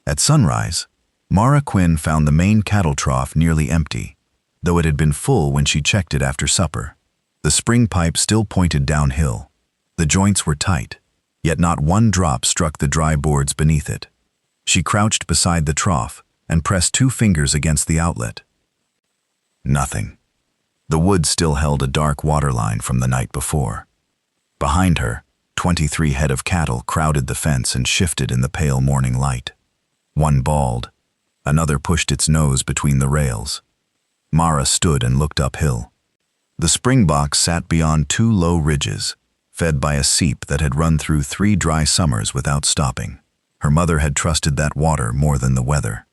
At sunrise, Mara Quinn found the main cattle trough nearly empty, though it had been full when she checked it after supper. The spring pipe still pointed downhill. The joints were tight, yet not one drop struck the dry boards beneath it. She crouched beside the trough and pressed 2 fingers against the outlet. Nothing. The wood still held a dark waterline from the night before. Behind her, 23 head of cattle crowded the fence and shifted in the pale morning light. One bawled, another pushed its nose between the rails. Mara stood and looked uphill. The springboks sat beyond 2 low ridges, fed by a seep that had run through 3 dry summers without stopping. Her mother had trusted that water more than the weather.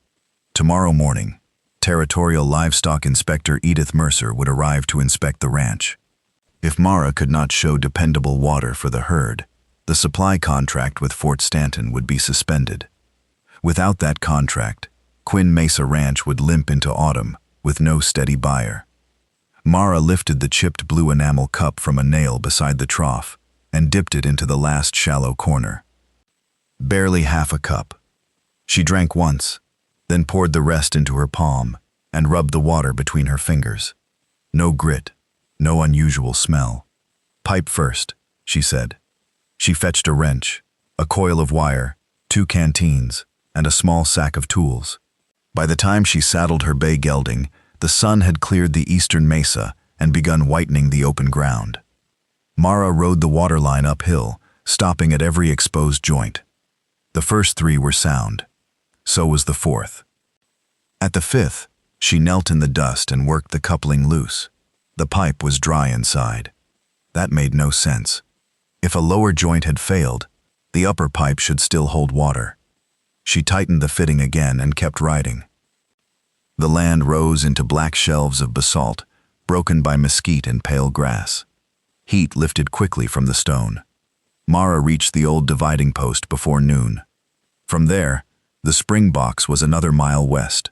Tomorrow morning, Territorial Livestock Inspector Edith Mercer would arrive to inspect the ranch. If Mara could not show dependable water for the herd, the supply contract with Fort Stanton would be suspended. Without that contract, Quinn Mesa Ranch would limp into autumn with no steady buyer. Mara lifted the chipped blue enamel cup from a nail beside the trough and dipped it into the last shallow corner. Barely half a cup. She drank once, then poured the rest into her palm and rubbed the water between her fingers. No grit, no unusual smell. "Pipe first," she said. She fetched a wrench, a coil of wire, 2 canteens, and a small sack of tools. By the time she saddled her bay gelding, the sun had cleared the eastern mesa and begun whitening the open ground. Mara rode the waterline uphill, stopping at every exposed joint. The first 3 were sound. So was the 4th. At the 5th, she knelt in the dust and worked the coupling loose. The pipe was dry inside. That made no sense. If a lower joint had failed, the upper pipe should still hold water. She tightened the fitting again and kept riding. The land rose into black shelves of basalt, broken by mesquite and pale grass. Heat lifted quickly from the stone. Mara reached the old dividing post before noon. From there, the springboks was another mile west.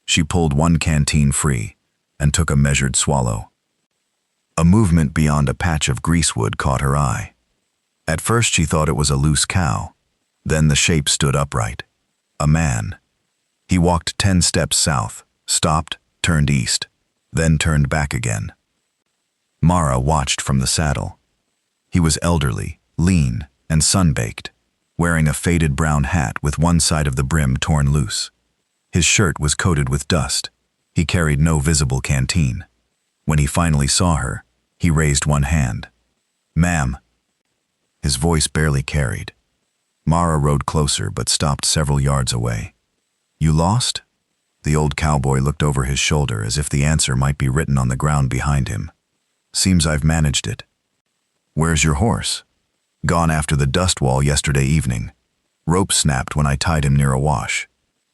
She pulled 1 canteen free and took a measured swallow. A movement beyond a patch of greasewood caught her eye. At first she thought it was a loose cow. Then the shape stood upright. A man. He walked 10 steps south, stopped, turned east, then turned back again. Mara watched from the saddle. He was elderly, lean, and sun-baked, wearing a faded brown hat with one side of the brim torn loose. His shirt was coated with dust. He carried no visible canteen. When he finally saw her, he raised one hand. "Ma'am." His voice barely carried. Mara rode closer but stopped several yards away. "You lost?" The old cowboy looked over his shoulder as if the answer might be written on the ground behind him. "Seems I've managed it." "Where's your horse?" "Gone after the dust wall yesterday evening. Rope snapped when I tied him near a wash."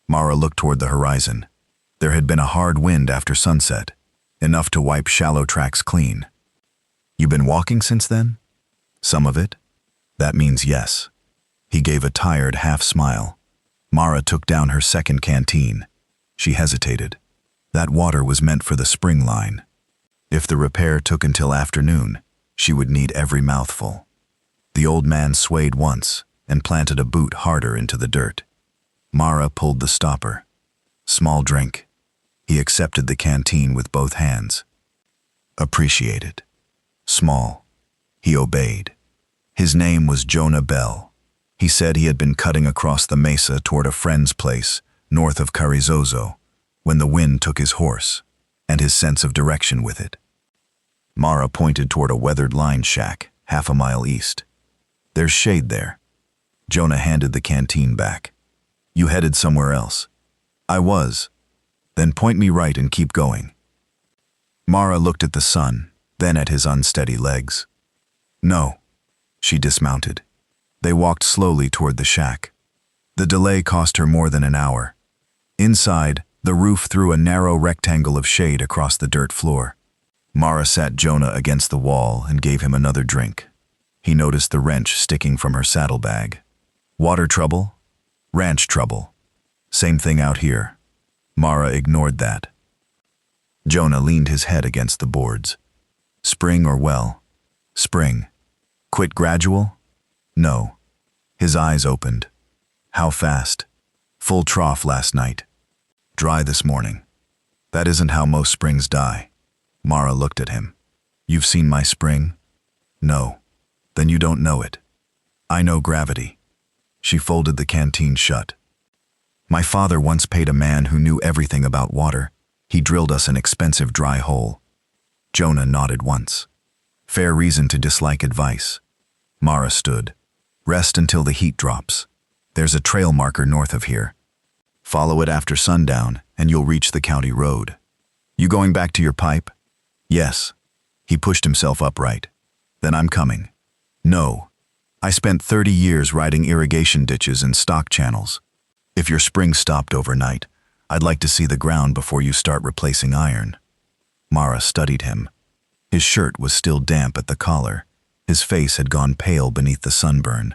Mara looked toward the horizon. There had been a hard wind after sunset, enough to wipe shallow tracks clean. "You been walking since then?" "Some of it." "That means yes." He gave a tired half-smile. Mara took down her second canteen. She hesitated. That water was meant for the spring line. If the repair took until afternoon, she would need every mouthful. The old man swayed once and planted a boot harder into the dirt. Mara pulled the stopper. "Small drink." He accepted the canteen with both hands. "Appreciated." "Small." He obeyed. His name was Jonah Bell. He said he had been cutting across the mesa toward a friend's place, north of Carrizozo, when the wind took his horse, and his sense of direction with it. Mara pointed toward a weathered line shack, half a mile east. "There's shade there." Jonah handed the canteen back. "You headed somewhere else?" "I was." "Then point me right and keep going." Mara looked at the sun, then at his unsteady legs. "No." She dismounted. They walked slowly toward the shack. The delay cost her more than an hour. Inside, the roof threw a narrow rectangle of shade across the dirt floor. Mara sat Jonah against the wall and gave him another drink. He noticed the wrench sticking from her saddlebag. "Water trouble?" "Ranch trouble." "Same thing out here." Mara ignored that. Jonah leaned his head against the boards. "Spring or well?" "Spring." "Quit gradual?" "No." His eyes opened. "How fast?" Full trough last night. Dry this morning. That isn't how most springs die. Mara looked at him. You've seen my spring? No. Then you don't know it. I know gravity. She folded the canteen shut. My father once paid a man who knew everything about water. He drilled us an expensive dry hole. Jonah nodded once. Fair reason to dislike advice. Mara stood. Rest until the heat drops. There's a trail marker north of here. Follow it after sundown, and you'll reach the county road. You going back to your pipe? Yes. He pushed himself upright. Then I'm coming. No. I spent 30 years riding irrigation ditches and stock channels. If your spring stopped overnight, I'd like to see the ground before you start replacing iron. Mara studied him. His shirt was still damp at the collar. His face had gone pale beneath the sunburn.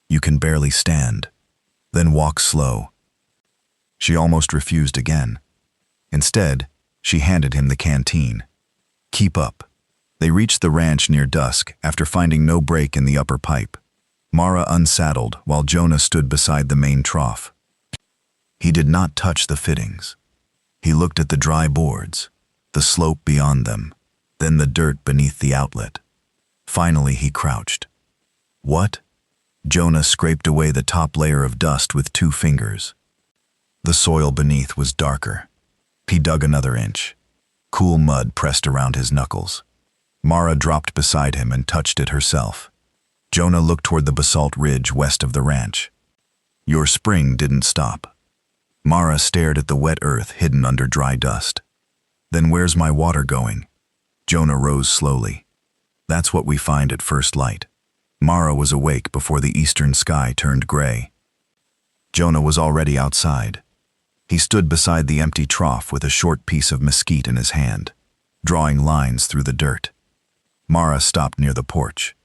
You can barely stand. Then walk slow. She almost refused again. Instead, she handed him the canteen. Keep up. They reached the ranch near dusk after finding no break in the upper pipe. Mara unsaddled while Jonah stood beside the main trough. He did not touch the fittings. He looked at the dry boards, the slope beyond them, then the dirt beneath the outlet. Finally, he crouched. What? Jonah scraped away the top layer of dust with 2 fingers. The soil beneath was darker. He dug another inch. Cool mud pressed around his knuckles. Mara dropped beside him and touched it herself. Jonah looked toward the basalt ridge west of the ranch. Your spring didn't stop. Mara stared at the wet earth hidden under dry dust. Then where's my water going? Jonah rose slowly. That's what we find at first light. Mara was awake before the eastern sky turned gray. Jonah was already outside. He stood beside the empty trough with a short piece of mesquite in his hand, drawing lines through the dirt. Mara stopped near the porch.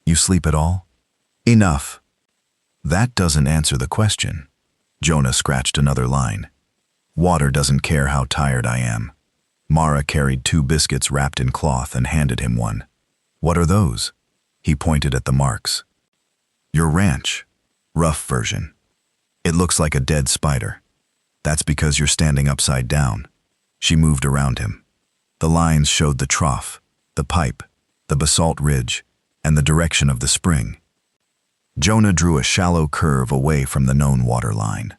You sleep at all? Enough. That doesn't answer the question. Jonah scratched another line. Water doesn't care how tired I am. Mara carried 2 biscuits wrapped in cloth and handed him one. What are those? He pointed at the marks. Your ranch. Rough version. It looks like a dead spider. That's because you're standing upside down. She moved around him. The lines showed the trough, the pipe, the basalt ridge, and the direction of the spring. Jonah drew a shallow curve away from the known water line.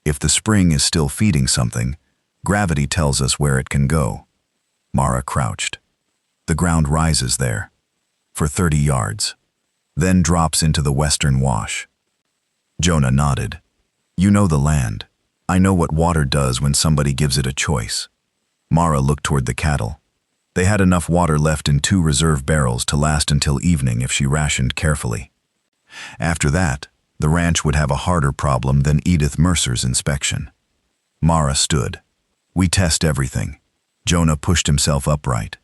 If the spring is still feeding something, gravity tells us where it can go. Mara crouched. The ground rises there, for 30 yards, then drops into the western wash. Jonah nodded. You know the land. I know what water does when somebody gives it a choice. Mara looked toward the cattle. They had enough water left in 2 reserve barrels to last until evening if she rationed carefully. After that, the ranch would have a harder problem than Edith Mercer's inspection. Mara stood. We test everything. Jonah pushed himself upright.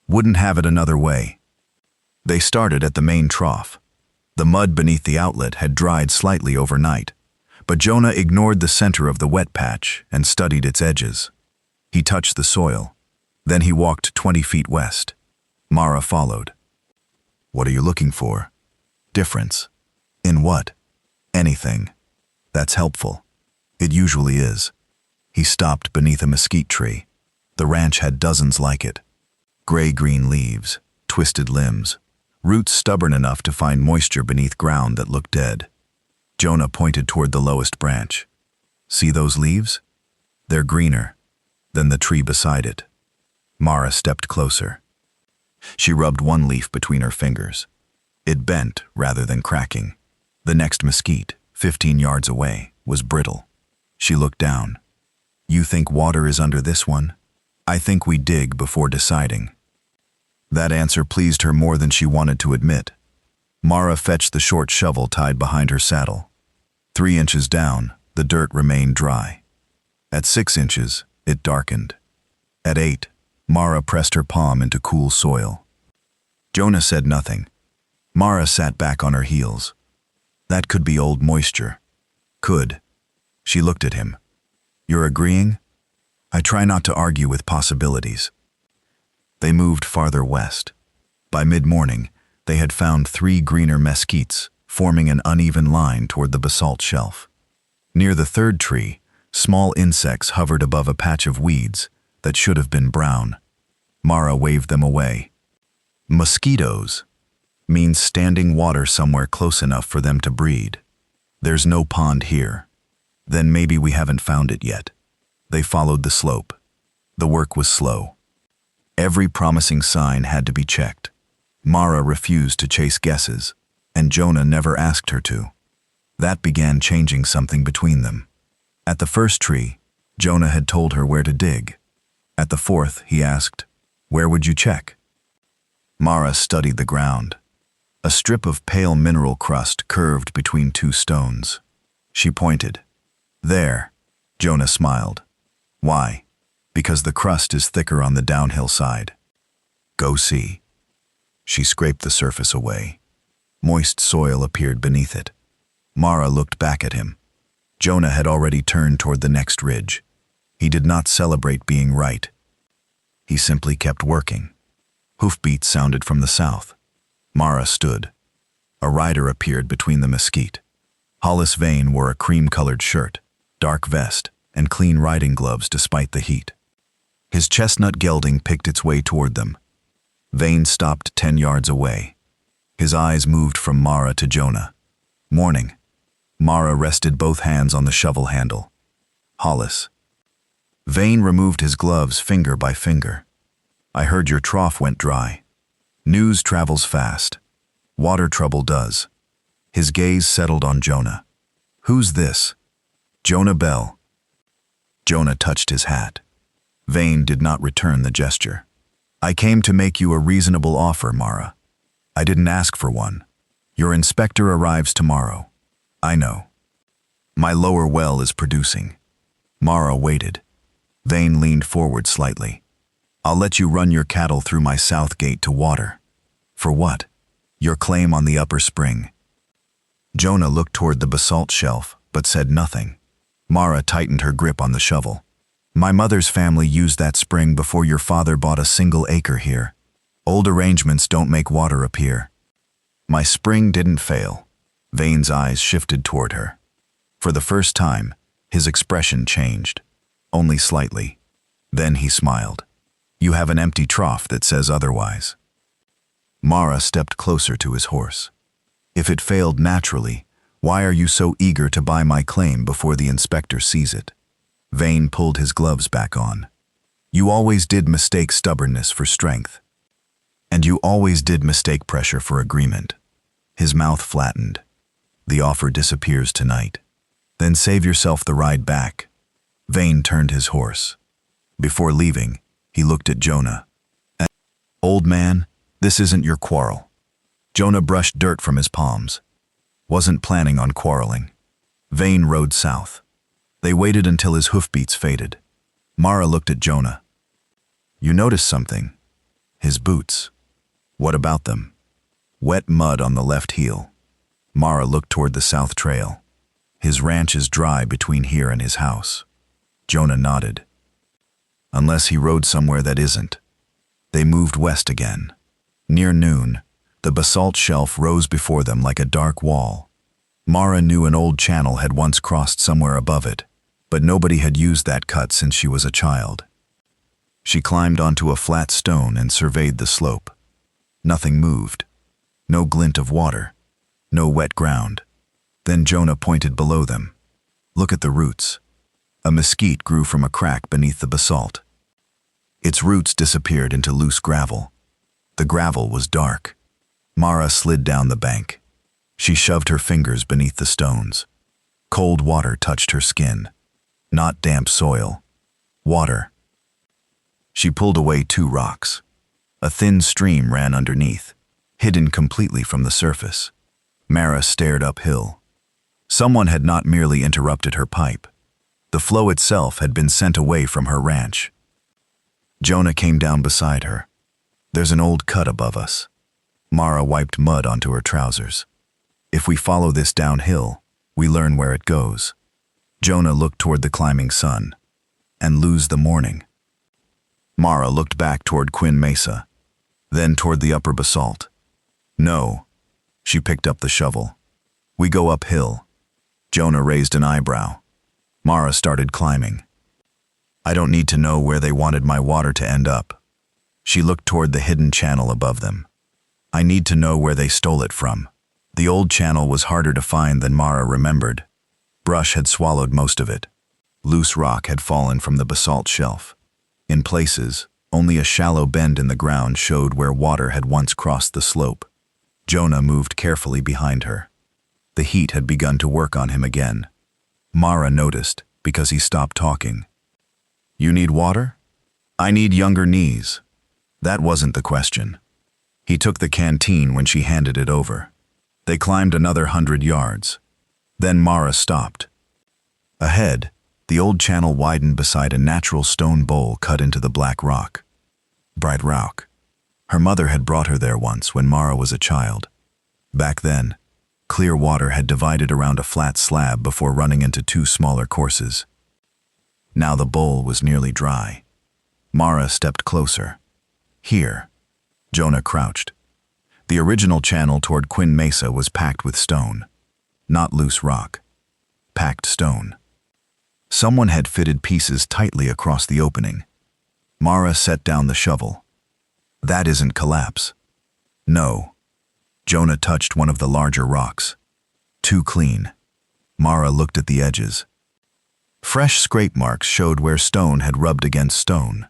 Wouldn't have it another way. They started at the main trough. The mud beneath the outlet had dried slightly overnight, but Jonah ignored the center of the wet patch and studied its edges. He touched the soil. Then he walked 20 feet west. Mara followed. What are you looking for? Difference. In what? Anything. That's helpful. It usually is. He stopped beneath a mesquite tree. The ranch had dozens like it. Gray-green leaves, twisted limbs, roots stubborn enough to find moisture beneath ground that looked dead. Jonah pointed toward the lowest branch. See those leaves? They're greener than the tree beside it. Mara stepped closer. She rubbed one leaf between her fingers. It bent rather than cracking. The next mesquite, 15 yards away, was brittle. She looked down. You think water is under this one? I think we dig before deciding. That answer pleased her more than she wanted to admit. Mara fetched the short shovel tied behind her saddle. 3 inches down, the dirt remained dry. At 6 inches, it darkened. At 8, Mara pressed her palm into cool soil. Jonah said nothing. Mara sat back on her heels. That could be old moisture. Could. She looked at him. You're agreeing? I try not to argue with possibilities. They moved farther west. By mid-morning, they had found 3 greener mesquites, forming an uneven line toward the basalt shelf. Near the third tree, small insects hovered above a patch of weeds that should have been brown. Mara waved them away. Mosquitoes means standing water somewhere close enough for them to breed. There's no pond here. Then maybe we haven't found it yet. They followed the slope. The work was slow. Every promising sign had to be checked. Mara refused to chase guesses, and Jonah never asked her to. That began changing something between them. At the first tree, Jonah had told her where to dig. At the fourth, he asked, "Where would you check?" Mara studied the ground. A strip of pale mineral crust curved between two stones. She pointed. "There." Jonah smiled. "Why?" "Because the crust is thicker on the downhill side." "Go see." She scraped the surface away. Moist soil appeared beneath it. Mara looked back at him. Jonah had already turned toward the next ridge. He did not celebrate being right. He simply kept working. Hoofbeats sounded from the south. Mara stood. A rider appeared between the mesquite. Hollis Vane wore a cream-colored shirt, dark vest, and clean riding gloves despite the heat. His chestnut gelding picked its way toward them. Vane stopped 10 yards away. His eyes moved from Mara to Jonah. "Morning." Mara rested both hands on the shovel handle. "Hollis." Vane removed his gloves finger by finger. "I heard your trough went dry. News travels fast. Water trouble does." His gaze settled on Jonah. "Who's this?" "Jonah Bell." Jonah touched his hat. Vane did not return the gesture. "I came to make you a reasonable offer, Mara. I didn't ask for one. Your inspector arrives tomorrow. I know. My lower well is producing." Mara waited. Vane leaned forward slightly. "I'll let you run your cattle through my south gate to water." "For what?" "Your claim on the upper spring." Jonah looked toward the basalt shelf, but said nothing. Mara tightened her grip on the shovel. "My mother's family used that spring before your father bought a single acre here. Old arrangements don't make water appear." "My spring didn't fail." Vane's eyes shifted toward her. For the first time, his expression changed. Only slightly. Then he smiled. "You have an empty trough that says otherwise." Mara stepped closer to his horse. "If it failed naturally, why are you so eager to buy my claim before the inspector sees it?" Vane pulled his gloves back on. "You always did mistake stubbornness for strength. And you always did mistake pressure for agreement." His mouth flattened. "The offer disappears tonight. Then save yourself the ride back." Vane turned his horse. Before leaving, he looked at Jonah. "Old man, this isn't your quarrel." Jonah brushed dirt from his palms. Wasn't planning on quarreling. Vane rode south. They waited until his hoofbeats faded. Mara looked at Jonah. "You noticed something?" "His boots." "What about them?" "Wet mud on the left heel." Mara looked toward the south trail. "His ranch is dry between here and his house." Jonah nodded. "Unless he rode somewhere that isn't." They moved west again. Near noon, the basalt shelf rose before them like a dark wall. Mara knew an old channel had once crossed somewhere above it, but nobody had used that cut since she was a child. She climbed onto a flat stone and surveyed the slope. Nothing moved. No glint of water. No wet ground. Then Jonah pointed below them. "Look at the roots." A mesquite grew from a crack beneath the basalt. Its roots disappeared into loose gravel. The gravel was dark. Mara slid down the bank. She shoved her fingers beneath the stones. Cold water touched her skin. Not damp soil. Water. She pulled away 2 rocks. A thin stream ran underneath, hidden completely from the surface. Mara stared uphill. Someone had not merely interrupted her pipe. The flow itself had been sent away from her ranch. Jonah came down beside her. "There's an old cut above us." Mara wiped mud onto her trousers. "If we follow this downhill, we learn where it goes." Jonah looked toward the climbing sun. "And lose the morning." Mara looked back toward Quinn Mesa, then toward the upper basalt. "No." She picked up the shovel. "We go uphill." Jonah raised an eyebrow. Mara started climbing. I don't need to know where they wanted my water to end up. She looked toward the hidden channel above them. I need to know where they stole it from. The old channel was harder to find than Mara remembered. Brush had swallowed most of it. Loose rock had fallen from the basalt shelf. In places, only a shallow bend in the ground showed where water had once crossed the slope. Jonah moved carefully behind her. The heat had begun to work on him again. Mara noticed because he stopped talking. You need water? I need younger knees. That wasn't the question. He took the canteen when she handed it over. They climbed another 100 yards. Then Mara stopped. Ahead, the old channel widened beside a natural stone bowl cut into the black rock. Bright rock. Her mother had brought her there once when Mara was a child. Back then, clear water had divided around a flat slab before running into two smaller courses. Now the bowl was nearly dry. Mara stepped closer. Here. Jonah crouched. The original channel toward Quinn Mesa was packed with stone. Not loose rock. Packed stone. Someone had fitted pieces tightly across the opening. Mara set down the shovel. That isn't collapse. No. Jonah touched one of the larger rocks. Too clean. Mara looked at the edges. Fresh scrape marks showed where stone had rubbed against stone.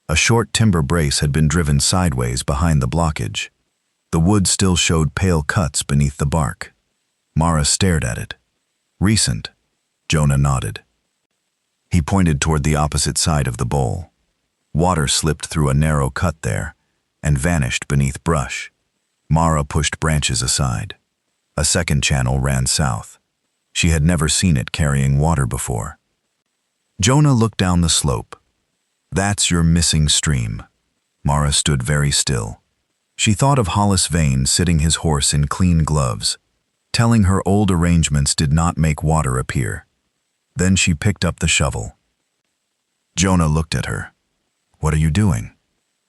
A short timber brace had been driven sideways behind the blockage. The wood still showed pale cuts beneath the bark. Mara stared at it. Recent. Jonah nodded. He pointed toward the opposite side of the bowl. Water slipped through a narrow cut there and vanished beneath brush. Mara pushed branches aside. A second channel ran south. She had never seen it carrying water before. Jonah looked down the slope. That's your missing stream. Mara stood very still. She thought of Hollis Vane sitting his horse in clean gloves, telling her old arrangements did not make water appear. Then she picked up the shovel. Jonah looked at her. What are you doing?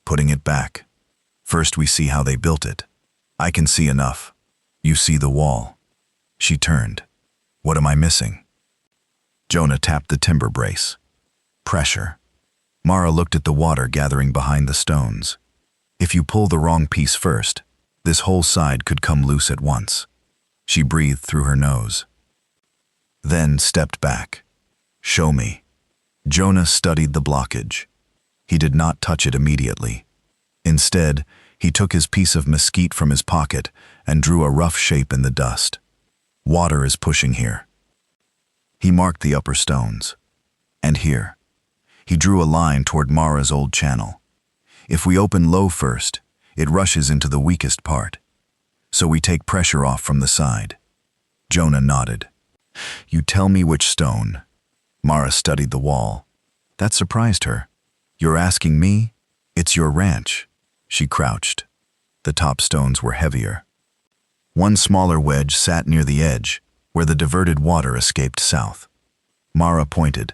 Putting it back. First we see how they built it. I can see enough. You see the wall. She turned. What am I missing? Jonah tapped the timber brace. Pressure. Mara looked at the water gathering behind the stones. If you pull the wrong piece first, this whole side could come loose at once. She breathed through her nose. Then stepped back. Show me. Jonah studied the blockage. He did not touch it immediately. Instead, he took his piece of mesquite from his pocket and drew a rough shape in the dust. Water is pushing here. He marked the upper stones. And here. He drew a line toward Mara's old channel. If we open low first, it rushes into the weakest part. So we take pressure off from the side. Jonah nodded. You tell me which stone. Mara studied the wall. That surprised her. You're asking me? It's your ranch. She crouched. The top stones were heavier. One smaller wedge sat near the edge, where the diverted water escaped south. Mara pointed.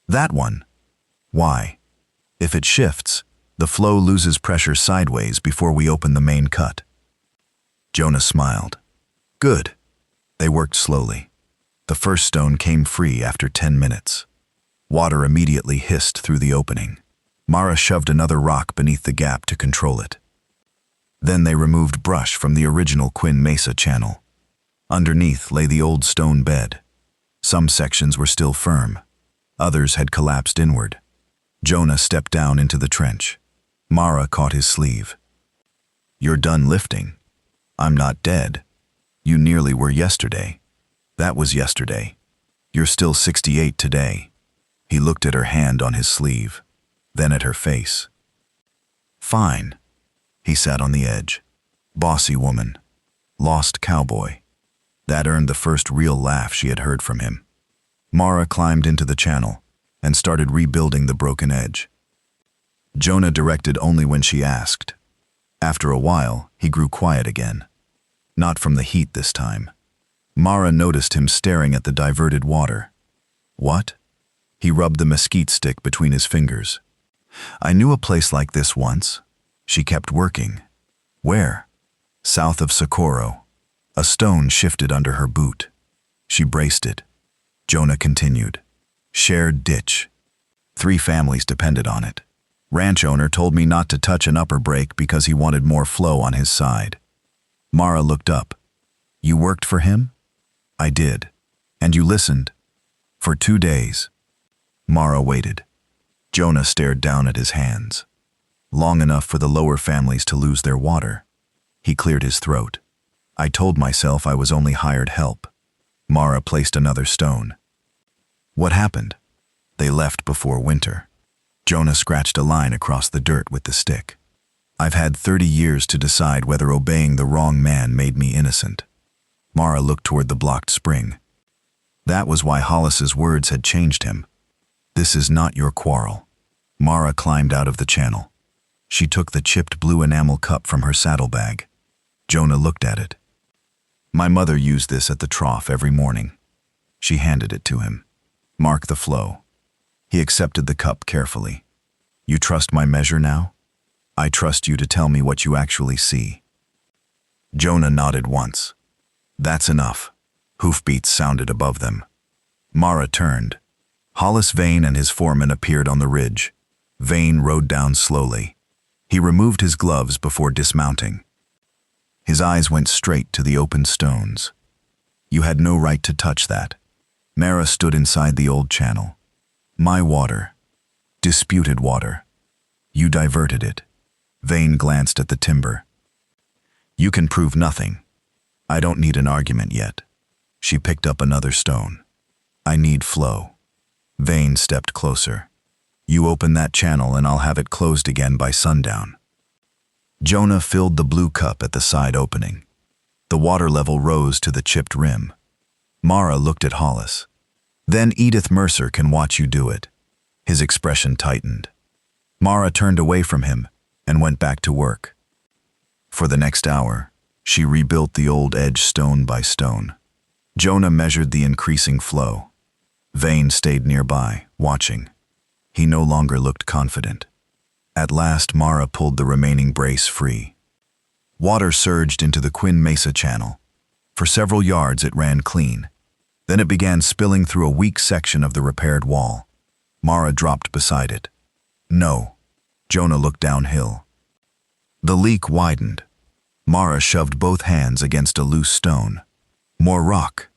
That one. Why? If it shifts, the flow loses pressure sideways before we open the main cut. Jonah smiled. Good. They worked slowly. The first stone came free after 10 minutes. Water immediately hissed through the opening. Mara shoved another rock beneath the gap to control it. Then they removed brush from the original Quinn Mesa channel. Underneath lay the old stone bed. Some sections were still firm. Others had collapsed inward. Jonah stepped down into the trench. Mara caught his sleeve. You're done lifting. I'm not dead. You nearly were yesterday. That was yesterday. You're still 68 today. He looked at her hand on his sleeve, then at her face. Fine. He sat on the edge. Bossy woman. Lost cowboy. That earned the first real laugh she had heard from him. Mara climbed into the channel and started rebuilding the broken edge. Jonah directed only when she asked. After a while, he grew quiet again. Not from the heat this time. Mara noticed him staring at the diverted water. What? He rubbed the mesquite stick between his fingers. I knew a place like this once. She kept working. Where? South of Socorro. A stone shifted under her boot. She braced it. Jonah continued. Shared ditch. 3 families depended on it. Ranch owner told me not to touch an upper break because he wanted more flow on his side. Mara looked up. You worked for him? I did. And you listened? For 2 days. Mara waited. Jonah stared down at his hands. Long enough for the lower families to lose their water. He cleared his throat. I told myself I was only hired help. Mara placed another stone. What happened? They left before winter. Jonah scratched a line across the dirt with the stick. I've had 30 years to decide whether obeying the wrong man made me innocent. Mara looked toward the blocked spring. That was why Hollis's words had changed him. This is not your quarrel. Mara climbed out of the channel. She took the chipped blue enamel cup from her saddlebag. Jonah looked at it. My mother used this at the trough every morning. She handed it to him. Mark the flow. He accepted the cup carefully. You trust my measure now? I trust you to tell me what you actually see. Jonah nodded once. That's enough. Hoofbeats sounded above them. Mara turned. Hollis Vane and his foreman appeared on the ridge. Vane rode down slowly. He removed his gloves before dismounting. His eyes went straight to the open stones. You had no right to touch that. Mara stood inside the old channel. My water. Disputed water. You diverted it. Vane glanced at the timber. You can prove nothing. I don't need an argument yet. She picked up another stone. I need flow. Vane stepped closer. You open that channel and I'll have it closed again by sundown. Jonah filled the blue cup at the side opening. The water level rose to the chipped rim. Mara looked at Hollis. Then Edith Mercer can watch you do it. His expression tightened. Mara turned away from him and went back to work. For the next hour, she rebuilt the old edge stone by stone. Jonah measured the increasing flow. Vane stayed nearby, watching. He no longer looked confident. At last, Mara pulled the remaining brace free. Water surged into the Quinn Mesa channel. For several yards it ran clean. Then it began spilling through a weak section of the repaired wall. Mara dropped beside it. No. Jonah looked downhill. The leak widened. Mara shoved both hands against a loose stone. More rock.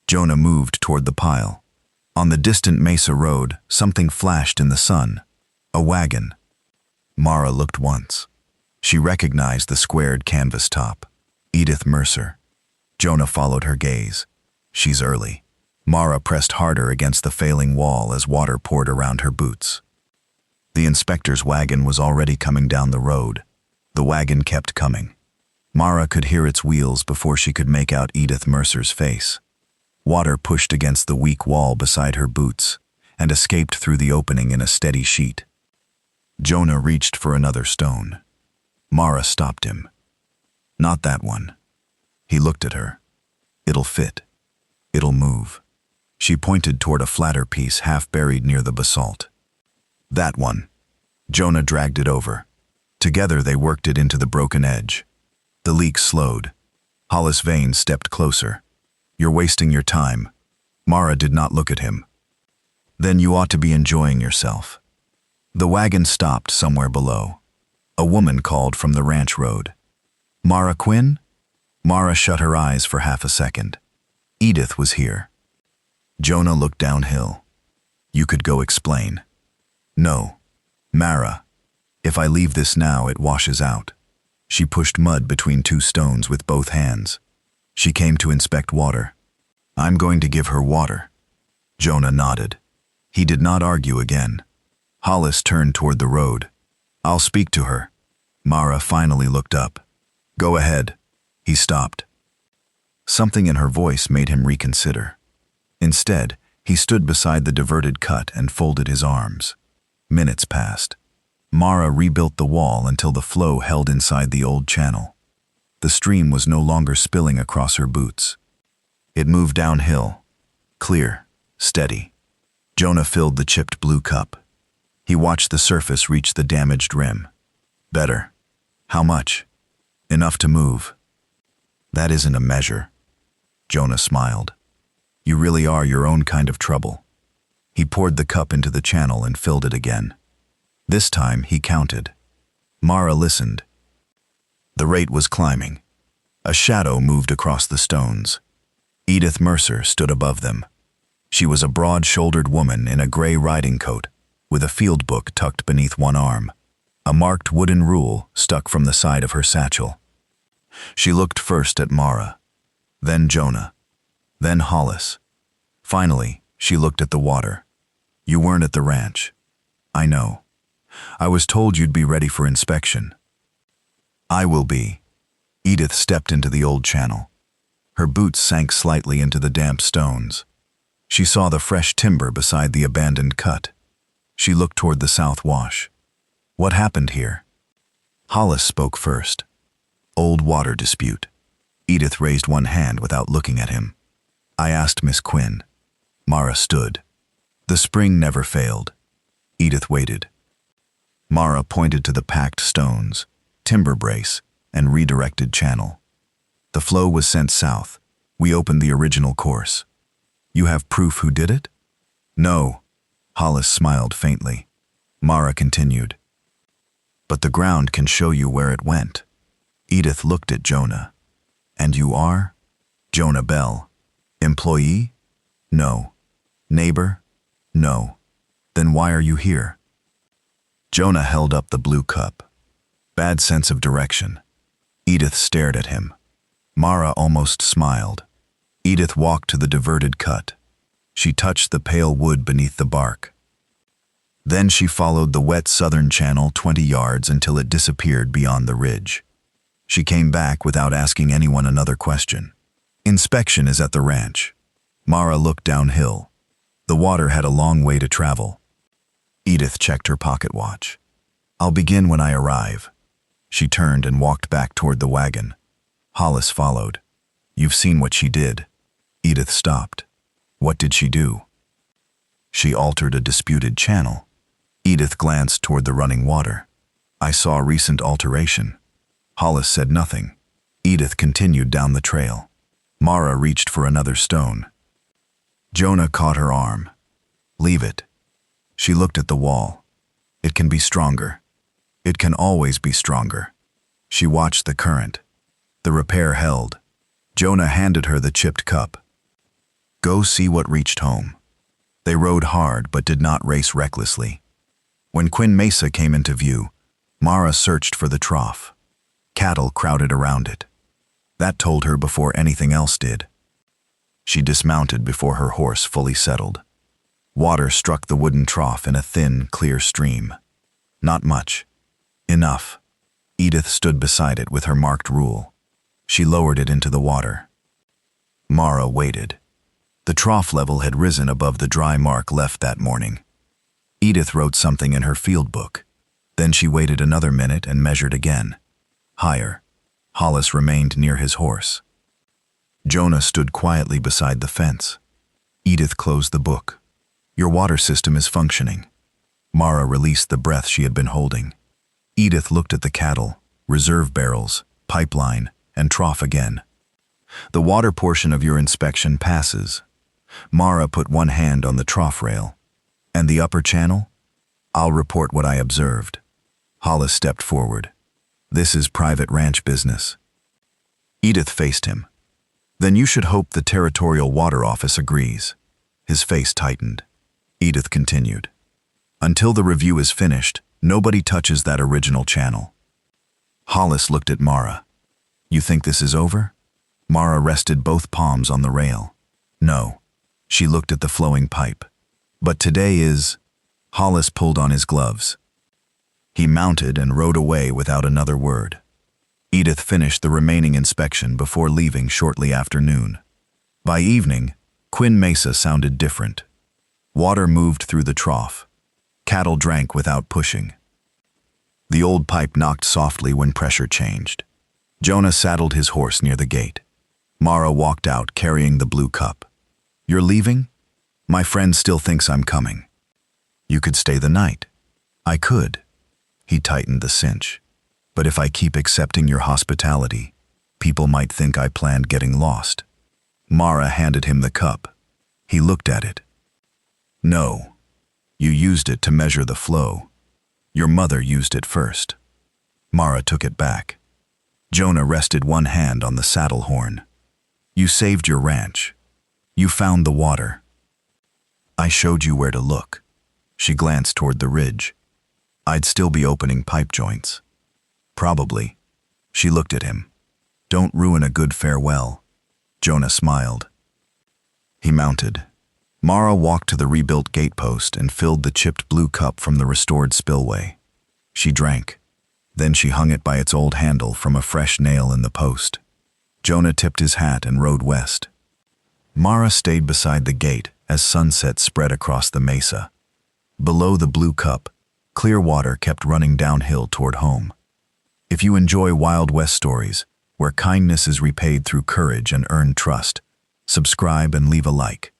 Jonah moved toward the pile. On the distant Mesa road, something flashed in the sun. A wagon. Mara looked once. She recognized the squared canvas top. Edith Mercer. Jonah followed her gaze. She's early. Mara pressed harder against the failing wall as water poured around her boots. The inspector's wagon was already coming down the road. The wagon kept coming. Mara could hear its wheels before she could make out Edith Mercer's face. Water pushed against the weak wall beside her boots and escaped through the opening in a steady sheet. Jonah reached for another stone. Mara stopped him. Not that one. He looked at her. It'll fit. It'll move. She pointed toward a flatter piece half buried near the basalt. That one. Jonah dragged it over. Together they worked it into the broken edge. The leak slowed. Hollis Vane stepped closer. You're wasting your time. Mara did not look at him. Then you ought to be enjoying yourself. The wagon stopped somewhere below. A woman called from the ranch road. Mara Quinn? Mara shut her eyes for half a second. Edith was here. Jonah looked downhill. You could go explain. No. Mara. If I leave this now, it washes out. She pushed mud between two stones with both hands. She came to inspect water. I'm going to give her water. Jonah nodded. He did not argue again. Hollis turned toward the road. I'll speak to her. Mara finally looked up. Go ahead. He stopped. Something in her voice made him reconsider. Instead, he stood beside the diverted cut and folded his arms. Minutes passed. Mara rebuilt the wall until the flow held inside the old channel. The stream was no longer spilling across her boots. It moved downhill, clear, steady. Jonah filled the chipped blue cup. He watched the surface reach the damaged rim. Better. How much? Enough to move. That isn't a measure. Jonah smiled. You really are your own kind of trouble. He poured the cup into the channel and filled it again. This time he counted. Mara listened. The rate was climbing. A shadow moved across the stones. Edith Mercer stood above them. She was a broad-shouldered woman in a gray riding coat, with a field book tucked beneath one arm. A marked wooden rule stuck from the side of her satchel. She looked first at Mara, then Jonah, then Hollis. Finally, she looked at the water. "You weren't at the ranch." "I know. I was told you'd be ready for inspection." "I will be." Edith stepped into the old channel. Her boots sank slightly into the damp stones. She saw the fresh timber beside the abandoned cut. She looked toward the south wash. "What happened here?" Hollis spoke first. "Old water dispute." Edith raised one hand without looking at him. "I asked Miss Quinn." Mara stood. "The spring never failed." Edith waited. Mara pointed to the packed stones, timber brace, and redirected channel. "The flow was sent south. We opened the original course." "You have proof who did it?" "No." Hollis smiled faintly. Mara continued. "But the ground can show you where it went." Edith looked at Jonah. "And you are?" "Jonah Bell." "Employee?" "No." "Neighbor?" "No." "Then why are you here?" Jonah held up the blue cup. Bad sense of direction. Edith stared at him. Mara almost smiled. Edith walked to the diverted cut. She touched the pale wood beneath the bark. Then she followed the wet southern channel 20 yards until it disappeared beyond the ridge. She came back without asking anyone another question. "Inspection is at the ranch." Mara looked downhill. The water had a long way to travel. Edith checked her pocket watch. "I'll begin when I arrive." She turned and walked back toward the wagon. Hollis followed. "You've seen what she did." Edith stopped. "What did she do?" "She altered a disputed channel." Edith glanced toward the running water. "I saw a recent alteration." Hollis said nothing. Edith continued down the trail. Mara reached for another stone. Jonah caught her arm. "Leave it." She looked at the wall. "It can be stronger. It can always be stronger." She watched the current. The repair held. Jonah handed her the chipped cup. "Go see what reached home." They rode hard but did not race recklessly. When Quinn Mesa came into view, Mara searched for the trough. Cattle crowded around it. That told her before anything else did. She dismounted before her horse fully settled. Water struck the wooden trough in a thin, clear stream. Not much. Enough. Edith stood beside it with her marked rule. She lowered it into the water. Mara waited. The trough level had risen above the dry mark left that morning. Edith wrote something in her field book. Then she waited another minute and measured again. Higher. Hollis remained near his horse. Jonah stood quietly beside the fence. Edith closed the book. "Your water system is functioning." Mara released the breath she had been holding. Edith looked at the cattle, reserve barrels, pipeline, and trough again. "The water portion of your inspection passes." Mara put one hand on the trough rail. "And the upper channel?" "I'll report what I observed." Hollis stepped forward. "This is private ranch business." Edith faced him. "Then you should hope the Territorial Water Office agrees." His face tightened. Edith continued. "Until the review is finished, nobody touches that original channel." Hollis looked at Mara. "You think this is over?" Mara rested both palms on the rail. "No." She looked at the flowing pipe. "But today is—" Hollis pulled on his gloves. He mounted and rode away without another word. Edith finished the remaining inspection before leaving shortly after noon. By evening, Quinn Mesa sounded different. Water moved through the trough. Cattle drank without pushing. The old pipe knocked softly when pressure changed. Jonah saddled his horse near the gate. Mara walked out carrying the blue cup. "You're leaving?" "My friend still thinks I'm coming." "You could stay the night." "I could." He tightened the cinch. "But if I keep accepting your hospitality, people might think I planned getting lost." Mara handed him the cup. He looked at it. No. You used it to measure the flow. Your mother used it first. Mara took it back. Jonah rested one hand on the saddle horn. You saved your ranch. You found the water. I showed you where to look. She glanced toward the ridge. I'd still be opening pipe joints. Probably. She looked at him. Don't ruin a good farewell. Jonah smiled. He mounted. Mara walked to the rebuilt gatepost and filled the chipped blue cup from the restored spillway. She drank. Then she hung it by its old handle from a fresh nail in the post. Jonah tipped his hat and rode west. Mara stayed beside the gate as sunset spread across the mesa. Below the blue cup, clear water kept running downhill toward home. If you enjoy Wild West stories, where kindness is repaid through courage and earned trust, subscribe and leave a like.